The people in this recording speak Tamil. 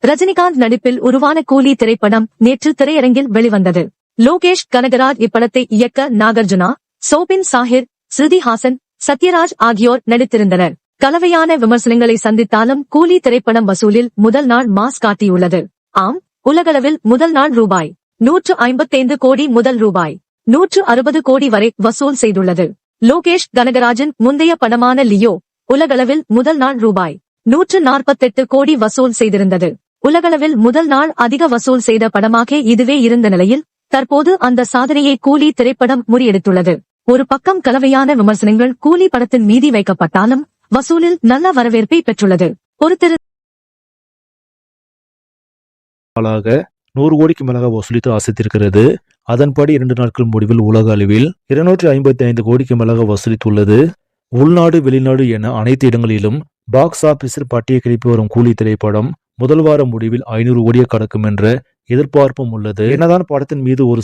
ரஜினிகாந்த் நடிப்பில் உருவான கூலி திரைப்படம் நேற்று திரையரங்கில் வெளிவந்தது. லோகேஷ் கனகராஜ் இப்படத்தை இயக்க நாகார்ஜுனா, சோபின் சாஹிர், ஸ்ருதி ஹாசன், சத்யராஜ் ஆகியோர் நடித்திருந்தனர். கலவையான விமர்சனங்களை சந்தித்தாலும் கூலி திரைப்படம் வசூலில் முதல் நாள் மாஸ் காட்டியுள்ளது. ஆம், உலகளவில் முதல் நாள் ரூபாய் 155 கோடி முதல் ரூபாய் 160 கோடி வரை வசூல் செய்துள்ளது. லோகேஷ் கனகராஜின் முந்தைய படமான லியோ உலகளவில் முதல் நாள் ரூபாய் 148 கோடி வசூல் செய்திருந்தது. உலகளவில் முதல் நாள் அதிக வசூல் செய்த படமாக இதுவே இருந்த நிலையில் தற்போது அந்த சாதனையை கூலி திரைப்படம் முறியடித்துள்ளது. ஒரு பக்கம் கலவையான விமர்சனங்கள் கூலி படத்தின் மீதி வைக்கப்பட்டாலும் வசூலில் நல்ல வரவேற்பை பெற்றுள்ளது. பொறுத்திரு 100 கோடிக்கு மேலாக வசூலித்து அசைத்திருக்கிறது. அதன்படி 2 நாட்கள் முடிவில் உலக அளவில் 255 கோடிக்கு மேலாக வசூலித்துள்ளது. உள்நாடு வெளிநாடு என அனைத்து இடங்களிலும் பாக்ஸ் ஆபீஸில் பட்டியை கிளப்பி வரும் கூலி திரைப்படம் முதல் வார முடிவில் 500 கோடியை கடக்கும் என்ற எதிர்பார்ப்பும் உள்ளது. என்னதான் படத்தின் மீது ஒரு